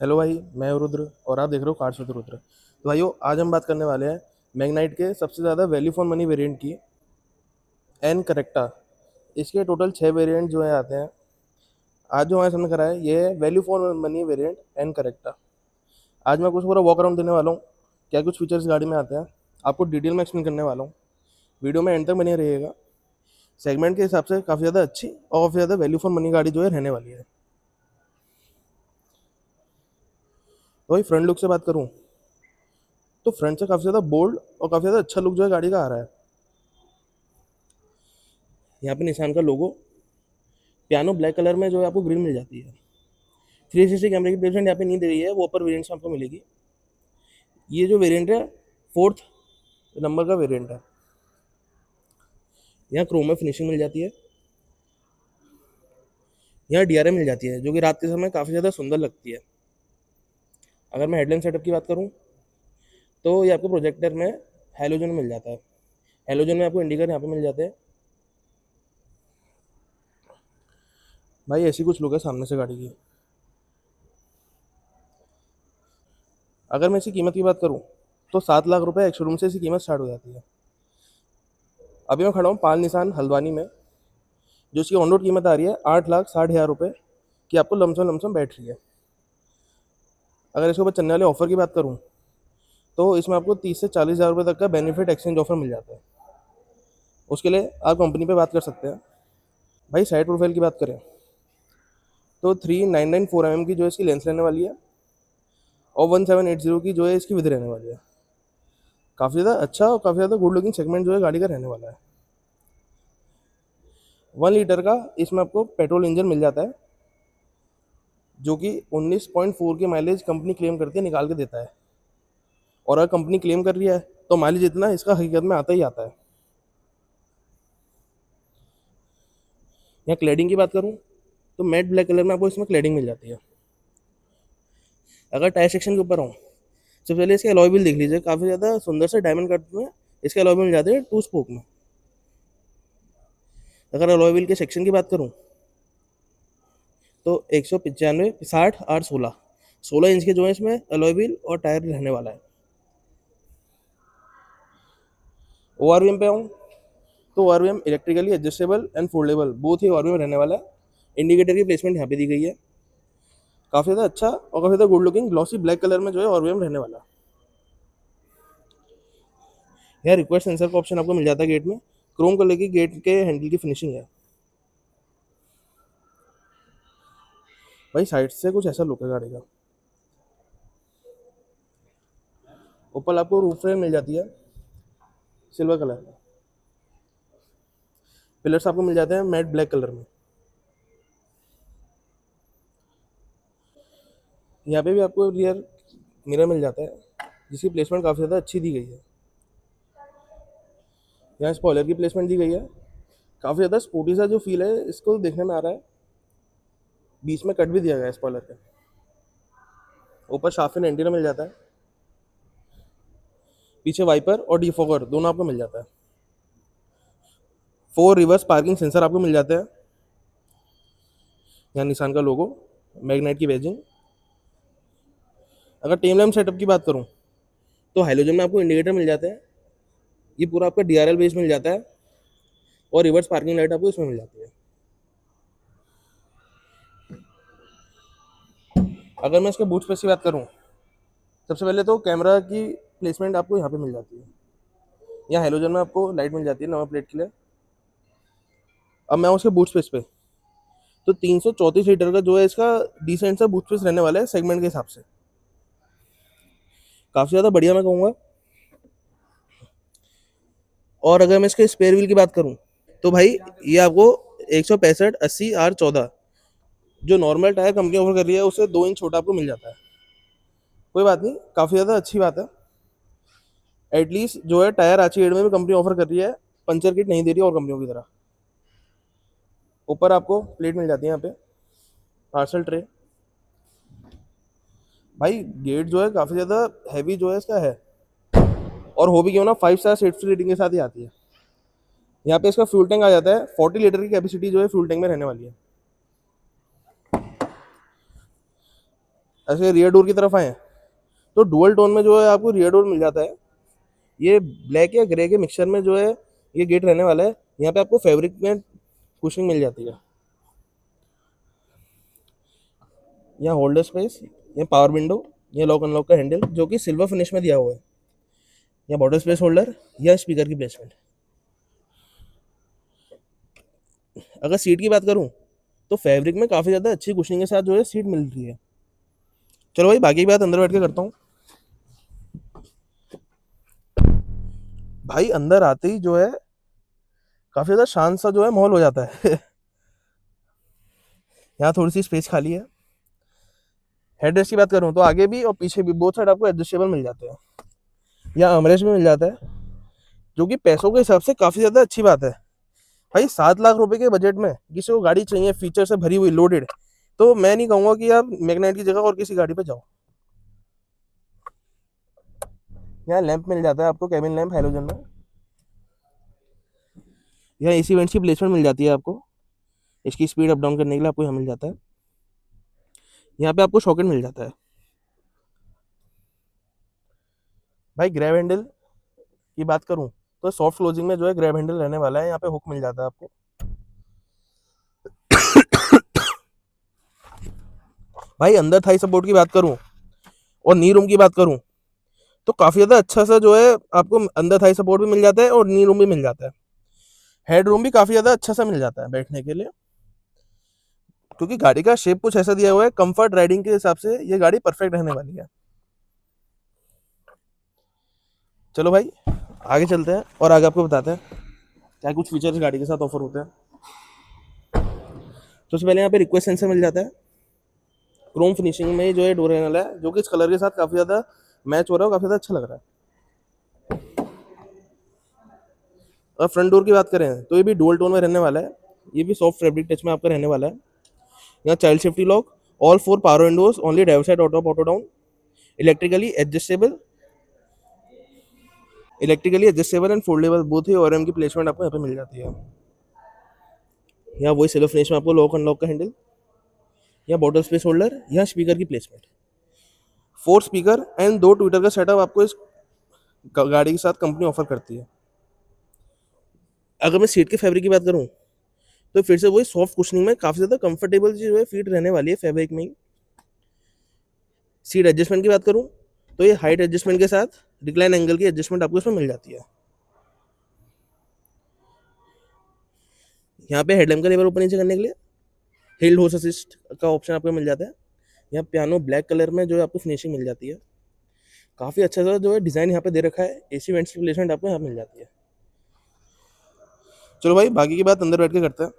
Hello भाई, मैं रुद्र और आप देख रहे हो कार्ड्स विद रुद्र। तो भाइयों, आज हम बात करने वाले हैं मैग्नाइट के सबसे ज़्यादा वैल्यू फॉर मनी वेरिएंट की, एन करेक्टा। इसके टोटल 6 वेरिएंट जो है आते हैं। आज जो हमारे सामने करा है ये है वैल्यू फॉर मनी वेरिएंट एन करेक्टा। आज मैं कुछ पूरा वॉक अराउंड देने वाला हूँ, क्या कुछ फीचर्स गाड़ी में आते हैं, आपको डिटेल में एक्सप्लेन करने वाला हूँ। वीडियो में एंड तक बने रहिएगा। सेगमेंट के हिसाब से काफ़ी ज़्यादा अच्छी और काफ़ी ज़्यादा वैल्यू फॉर मनी गाड़ी जो है रहने वाली है। तो भाई, फ्रंट लुक से बात करूँ तो फ्रंट से काफ़ी ज़्यादा बोल्ड और काफ़ी ज़्यादा अच्छा लुक जो है गाड़ी का आ रहा है। यहाँ पे निशान का लोगो पियानो ब्लैक कलर में जो है आपको ग्रिल मिल जाती है। 360 कैमरे की प्लेसमेंट यहाँ पे नहीं दे रही है, वो ऊपर वेरिएंट्स में आपको मिलेगी। ये जो वेरिएंट है, फोर्थ नंबर का वेरिएंट है। यहाँ क्रोम में फिनिशिंग मिल जाती है। यहाँ डीआरएम मिल जाती है जो कि रात के समय काफ़ी ज़्यादा सुंदर लगती है। अगर मैं हेडलाइट सेटअप की बात करूँ तो ये आपको प्रोजेक्टर में हेलोजन मिल जाता है। हेलोजन में आपको इंडिकेटर यहाँ पे मिल जाते हैं। भाई, ऐसी कुछ लुक है सामने से गाड़ी की। अगर मैं इसकी कीमत की बात करूँ तो 7 लाख रुपए एक शोरूम से इसकी कीमत स्टार्ट हो जाती है। अभी मैं खड़ा हूँ पाल निशान हल्द्वानी में, जो इसकी ऑन रोड कीमत आ रही है 8,60,000 रुपये की, आपको लमसम बैठ रही है। अगर इसके ऊपर चलने वाले ऑफर की बात करूँ तो इसमें आपको 30 से 40 हज़ार रुपये तक का बेनिफिट एक्सचेंज ऑफर मिल जाता है। उसके लिए आप कंपनी पे बात कर सकते हैं। भाई, साइड प्रोफाइल की बात करें तो 3994 mm की जो है इसकी लेंस रहने वाली है और 1780 की जो है इसकी विद रहने वाली है। काफ़ी ज़्यादा अच्छा और काफ़ी ज़्यादा गुड लुकिंग सेगमेंट जो है गाड़ी का रहने वाला है। 1 लीटर का इसमें आपको पेट्रोल इंजन मिल जाता है, जो कि 19.4 की माइलेज कंपनी क्लेम करती है, निकाल के देता है। और अगर कंपनी क्लेम कर रही है तो माइलेज इतना इसका हकीकत में आता ही आता है। यहाँ क्लैडिंग की बात करूँ तो मैट ब्लैक कलर में आपको इसमें क्लैडिंग मिल जाती है। अगर टायर सेक्शन के ऊपर हूँ, सबसे पहले इसके अलॉय व्हील देख लीजिए, काफ़ी ज़्यादा सुंदर से डायमंड कट में इसके अलॉय व्हील मिल जाते हैं 2 स्पोक में। अगर अलॉय व्हील के सेक्शन की बात करूँ तो 195 60 8 16 16 इंच के जो है इसमें अलॉय व्हील और टायर रहने वाला है। ORVM पे आऊँ तो ORVM electrically adjustable and foldable both he ORVM रहने वाला है। इंडिकेटर की प्लेसमेंट यहाँ पे दी गई है। काफ़ी ज़्यादा अच्छा और काफ़ी ज़्यादा good looking glossy black colour में जो है ORVM रहने वाला है। यहाँ रिक्वेस्ट सेंसर का ऑप्शन आपको मिल जाता है गेट में। क्रोम कलर की गेट के हैंडल की फिनिशिंग है। भाई, साइड से कुछ ऐसा लुक है गाड़ी का। ऊपर आपको रूफ फ्रेम मिल जाती है सिल्वर कलर में। पिलर्स आपको मिल जाते हैं मैट ब्लैक कलर में। यहाँ पे भी आपको रियर मिरर मिल जाता है, जिसकी प्लेसमेंट काफ़ी ज़्यादा अच्छी दी गई है। यहाँ स्पॉइलर की प्लेसमेंट दी गई है। काफ़ी ज़्यादा स्पोर्टी सा जो फील है इसको देखने में आ रहा है। बीच में कट भी दिया गया है स्पॉइलर के ऊपर। शाफ्ट एंड एंटीना मिल जाता है। पीछे वाइपर और डिफॉगर दोनों आपको मिल जाता है। 4 रिवर्स पार्किंग सेंसर आपको मिल जाते हैं। यहाँ निशान का लोगो, मैग्नेट की बैजिंग। अगर टेम लैम्प सेटअप की बात करूँ तो हाइलोजन में आपको इंडिकेटर मिल जाते हैं। ये पूरा आपका DRL बेस मिल जाता है और रिवर्स पार्किंग लाइट आपको इसमें मिल जाती है। अगर मैं इसके बूट स्पेस की बात करूँ, सबसे पहले तो कैमरा की प्लेसमेंट आपको यहाँ पे मिल जाती है। यहाँ हेलोजन में आपको लाइट मिल जाती है नंबर प्लेट के लिए। अब मैं उसके बूट स्पेस पे तो 334 लीटर का जो है इसका डिसेंट सा बूट स्पेस रहने वाला है सेगमेंट के हिसाब से। काफ़ी ज़्यादा बढ़िया मैं कहूँगा। और अगर मैं इसके स्पेयर व्हील की बात करूँ तो भाई, ये आपको 165/80R14 जो नॉर्मल टायर कंपनी ऑफर कर रही है उससे 2 इंच छोटा आपको मिल जाता है। कोई बात नहीं, काफ़ी ज़्यादा अच्छी बात है। एटलीस्ट जो है टायर आज की डेट में भी कंपनी ऑफर कर रही है, पंचर किट नहीं दे रही और कंपनियों की तरह। ऊपर आपको प्लेट मिल जाती है यहाँ पे, पार्सल ट्रे। भाई, गेट जो है काफ़ी ज़्यादा हैवी जो है इसका है, और हो भी क्यों ना 5 स्टार सेफ्टी रेटिंग के साथ ही आती है। यहाँ पे इसका फ्यूल टैंक आ जाता है। 40 लीटर की कैपेसिटी जो है फ्यूल टैंक में रहने वाली है। ऐसे रियर डोर की तरफ आए तो डुअल टोन में जो है आपको रियर डोर मिल जाता है। ये ब्लैक या ग्रे के मिक्सचर में जो है ये गेट रहने वाला है। यहाँ पे आपको फैब्रिक में कुशनिंग मिल जाती है। यहाँ होल्डर स्पेस, ये पावर विंडो, ये लॉक अनलॉक का हैंडल जो कि सिल्वर फिनिश में दिया हुआ है। यहाँ बॉटल स्पेस होल्डर, या स्पीकर की प्लेसमेंट। अगर सीट की बात करूँ तो फैब्रिक में काफ़ी ज़्यादा अच्छी कुशनिंग के साथ जो है सीट मिल रही है। चलो भाई बाकी की बात अंदर बैठ के करता हूँ। भाई अंदर आते ही जो है काफ़ी ज़्यादा शांत सा जो है माहौल हो जाता है। यहाँ थोड़ी सी स्पेस खाली है। हेडरेस्ट की बात करूँ तो आगे भी और पीछे भी बोथ साइड आपको एडजस्टेबल मिल जाते हैं। यहाँ आर्मरेस्ट भी मिल जाता है जो कि पैसों के हिसाब से काफ़ी ज़्यादा अच्छी बात है। भाई 7 लाख रुपए के बजट में किसी को गाड़ी चाहिए फीचर से भरी हुई लोडेड, तो मैं नहीं कहूँगा कि आप मैग्नाइट की जगह और किसी गाड़ी पे जाओ। यहाँ लैंप मिल जाता है आपको, कैबिन लैंप हेलोजन में। यहाँ एसी वेंट्स की प्लेसमेंट मिल जाती है आपको, इसकी स्पीड अप डाउन करने के लिए आपको यहाँ मिल जाता है। यहाँ पे आपको सॉकेट मिल जाता है। भाई ग्रैब हैंडल की बात करूँ तो सॉफ्ट क्लोजिंग में जो है ग्रैब हैंडल रहने वाला है। यहाँ पे हुक मिल जाता है आपको। भाई अंदर थाई सपोर्ट की बात करूँ और नी रूम की बात करूँ तो काफ़ी ज़्यादा अच्छा सा जो है आपको अंदर थाई सपोर्ट भी मिल जाता है और नी रूम भी मिल जाता है। हेड रूम भी काफ़ी ज़्यादा अच्छा सा मिल जाता है बैठने के लिए, क्योंकि गाड़ी का शेप कुछ ऐसा दिया हुआ है। कंफर्ट राइडिंग के हिसाब से ये गाड़ी परफेक्ट रहने वाली है। चलो भाई आगे चलते हैं और आगे आपको बताते हैं क्या कुछ फीचर्स गाड़ी के साथ ऑफर होते हैं। तो सबसे पहले यहाँ पे रिक्वेस्ट सेंसर मिल जाता है। क्रोम फिनिशिंग में जो है डोर रहने वाला है, जो कि इस कलर के साथ काफ़ी ज़्यादा मैच हो रहा है और काफ़ी ज़्यादा अच्छा लग रहा है। और फ्रंट डोर की बात करें तो ये भी डुअल टोन में रहने वाला है। ये भी सॉफ्ट फैब्रिक टच में आपका रहने वाला है। यहाँ child safety lock, all 4 power windows, only driver side auto up auto down, electrically adjustable and foldable both ही और एम की प्लेसमेंट आपको यहाँ पे मिल जाती है। यहाँ वही सिल्वर फिनिश में आपको लॉक अनलॉक का हैंडल, यहाँ बॉटल स्पेस होल्डर, यहाँ स्पीकर की प्लेसमेंट। 4 स्पीकर एंड 2 ट्विटर का सेटअप आपको इस गाड़ी के साथ कंपनी ऑफर करती है। अगर मैं सीट के फैब्रिक की बात करूँ तो फिर से वही सॉफ्ट कुशनिंग में काफ़ी ज़्यादा कंफर्टेबल जो है फीट रहने वाली है फैब्रिक में ही। सीट एडजस्टमेंट की बात करूँ तो ये हाइट एडजस्टमेंट के साथ डिक्लाइन एंगल की एडजस्टमेंट आपको इसमें मिल जाती है। यहाँ पे हेडलैम्प का लेवल ऊपर नीचे करने के लिए हिल होस असिस्ट का ऑप्शन आपको मिल जाता है। यहाँ पियानो ब्लैक कलर में जो है आपको फिनिशिंग मिल जाती है। काफ़ी अच्छा सा जो है डिज़ाइन यहाँ पे दे रखा है। एसी वेंट्स की प्लेसमेंट आपको यहाँ मिल जाती है। चलो भाई बाकी की बात अंदर बैठ के करते हैं।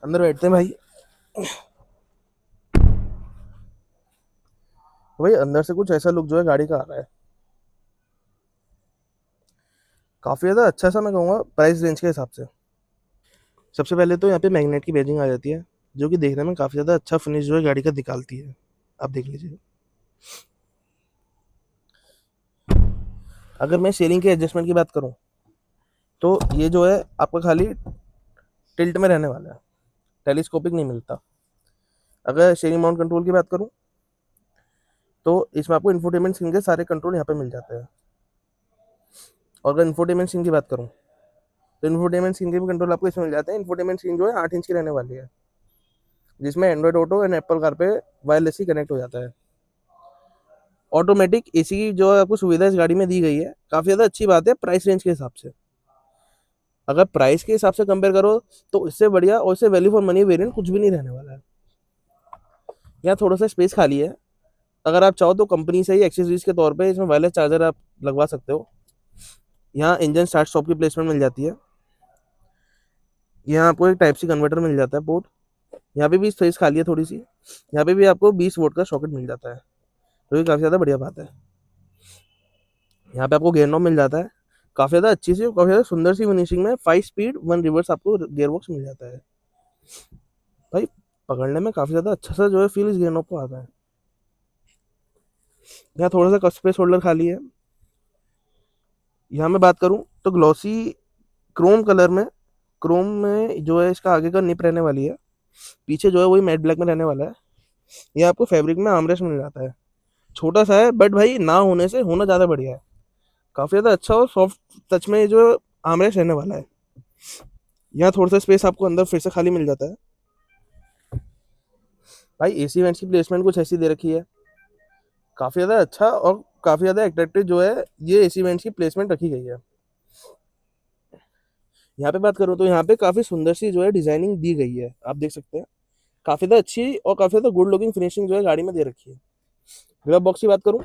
अंदर बैठते हैं भाई। तो भाई अंदर से कुछ ऐसा लुक जो है गाड़ी का आ रहा है, काफ़ी ज़्यादा अच्छा सा मैं कहूँगा प्राइस रेंज के हिसाब से। सबसे पहले तो यहाँ पे मैग्नेट की बैजिंग आ जाती है, जो कि देखने में काफ़ी ज़्यादा अच्छा फिनिश जो है गाड़ी का निकालती है। आप देख लीजिए। अगर मैं शेयरिंग के एडजस्टमेंट की बात करूँ तो ये जो है आपका खाली टिल्ट में रहने वाला है, टेलीस्कोपिक नहीं मिलता। अगर शेयरिंग माउंट कंट्रोल की बात करूँ तो इसमें आपको इन्फोटेनमेंट स्क्रीन के सारे कंट्रोल यहाँ पे मिल जाते हैं। और अगर इन्फोटेनमेंट स्क्रीन की बात करूँ तो इन्फोटेनमेंट स्क्रीन के भी कंट्रोल आपको इसमें मिल जाते हैं। इन्फोटेनमेंट स्क्रीन जो है 8 इंच की रहने वाली है, जिसमें Android auto and Apple car पे वायरलेसली कनेक्ट हो जाता है। ऑटोमेटिक एसी की जो आपको सुविधा इस गाड़ी में दी गई है, काफ़ी ज़्यादा अच्छी बात है प्राइस रेंज के हिसाब से। अगर प्राइस के हिसाब से कंपेयर करो तो इससे बढ़िया और इससे वैल्यू फॉर मनी वेरिएंट कुछ भी नहीं रहने वाला है। यहाँ थोड़ा सा स्पेस खाली है, अगर आप चाहो तो कंपनी से ही एक्सेसरीज के तौर पे इसमें वायरलेस चार्जर आप लगवा सकते हो। यहाँ इंजन स्टार्ट स्टॉप की प्लेसमेंट मिल जाती है। यहाँ आपको एक टाइप सी कन्वर्टर मिल जाता है पोर्ट। यहाँ पे भी स्पेस खाली है थोड़ी सी। यहाँ पे भी आपको 20 वोल्ट का सॉकेट मिल जाता है, तो ये काफ़ी ज़्यादा बढ़िया बात है। यहाँ पे आपको गियर नॉब मिल जाता है, काफ़ी ज़्यादा अच्छी सी काफ़ी ज़्यादा सुंदर सी फिनिशिंग में 5 स्पीड 1 रिवर्स आपको गियर बॉक्स मिल जाता है। भाई पकड़ने में काफ़ी ज़्यादा अच्छा सा जो है फील इस गियर नॉब को आता है। यहाँ थोड़ा सा कप स्पेस होल्डर खाली है। यहाँ मैं बात करूँ तो ग्लॉसी क्रोम कलर में, क्रोम में जो है इसका आगे का निप रहने वाली है, पीछे जो है वही मैट ब्लैक में रहने वाला है। ये आपको फैब्रिक में आर्मरेस्ट मिल जाता है। छोटा सा है बट भाई ना होने से होना ज़्यादा बढ़िया है। काफ़ी ज़्यादा अच्छा और सॉफ्ट टच में ये जो आर्मरेस्ट रहने वाला है। यहाँ थोड़ा सा स्पेस आपको अंदर फिर से खाली मिल जाता है। भाई एसी वेंट्स की प्लेसमेंट कुछ ऐसी दे रखी है, काफ़ी ज़्यादा अच्छा और काफ़ी ज़्यादा एट्रैक्टिव जो है ये एसी वेंट्स की प्लेसमेंट रखी गई है। यहाँ पे बात करूँ तो यहाँ पे काफ़ी सुंदर सी जो है डिजाइनिंग दी गई है, आप देख सकते हैं। काफ़ी ज़्यादा अच्छी और काफ़ी ज़्यादा गुड लुकिंग फिनिशिंग जो है गाड़ी में दे रखी है। ग्लव बॉक्स की बात करूँ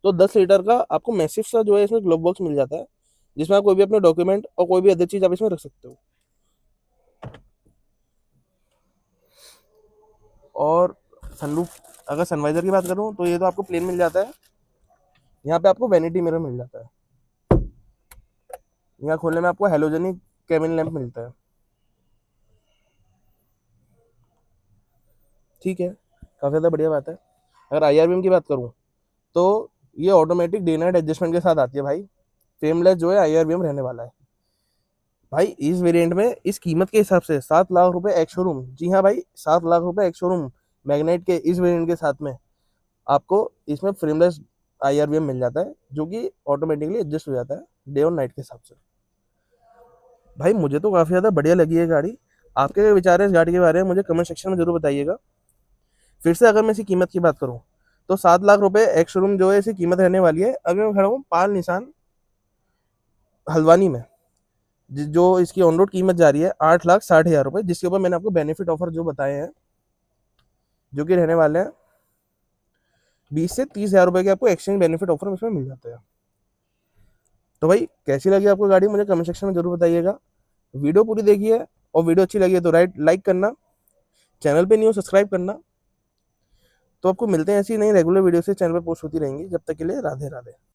तो 10 लीटर का आपको मैसिव सा जो है इसमें ग्लव बॉक्स मिल जाता है, जिसमें आप कोई भी अपने डॉक्यूमेंट और कोई भी अदर चीज़ आप इसमें रख सकते हो। और सनरूफ, अगर सनवाइजर की बात करूँ तो ये तो आपको प्लेन मिल जाता है। यहाँ पे आपको वैनिटी मिरर मिल जाता है। यहाँ खोलने में आपको हेलोजनिक केबिन लैंप मिलता है। ठीक है, काफ़ी ज़्यादा बढ़िया बात है। अगर IRBM की बात करूँ तो ये ऑटोमेटिक डे नाइट एडजस्टमेंट के साथ आती है भाई। फ्रेमलेस जो है IRBM रहने वाला है भाई इस वेरिएंट में। इस कीमत के हिसाब से 7 लाख रुपए एक्स शोरूम, जी हाँ भाई 7 लाख रुपए एक्स शोरूम मैग्नाइट के इस वेरिएंट के साथ में आपको इसमें फ्रेमलेस IRBM मिल जाता है, जो कि ऑटोमेटिकली एडजस्ट हो जाता है डे और नाइट के हिसाब से। भाई मुझे तो काफ़ी ज़्यादा बढ़िया लगी है गाड़ी। आपके क्या विचार है इस गाड़ी के बारे में, मुझे कमेंट सेक्शन में जरूर बताइएगा। फिर से अगर मैं इसकी कीमत की बात करूँ तो 7 लाख रुपए एक्स शोरूम जो है इसकी कीमत रहने वाली है। अभी मैं खड़ा हूँ पाल निशान हल्द्वानी में, जो इसकी ऑन रोड कीमत जा रही है 8,60,000 रुपये, जिसके ऊपर मैंने आपको बेनिफिट ऑफर जो बताए हैं जो कि रहने वाले हैं 20 से 30 हज़ार रुपये के आपको एक्सचेंज बेनिफिट ऑफर इसमें मिल जाते हैं। तो भाई कैसी लगी आपको गाड़ी मुझे कमेंट सेक्शन में जरूर बताइएगा। वीडियो पूरी देखिए और वीडियो अच्छी लगी है तो लाइक करना, चैनल पे नहीं हो सब्सक्राइब करना। तो आपको मिलते हैं ऐसी नई रेगुलर वीडियो से, चैनल पे पोस्ट होती रहेंगी। जब तक के लिए राधे राधे।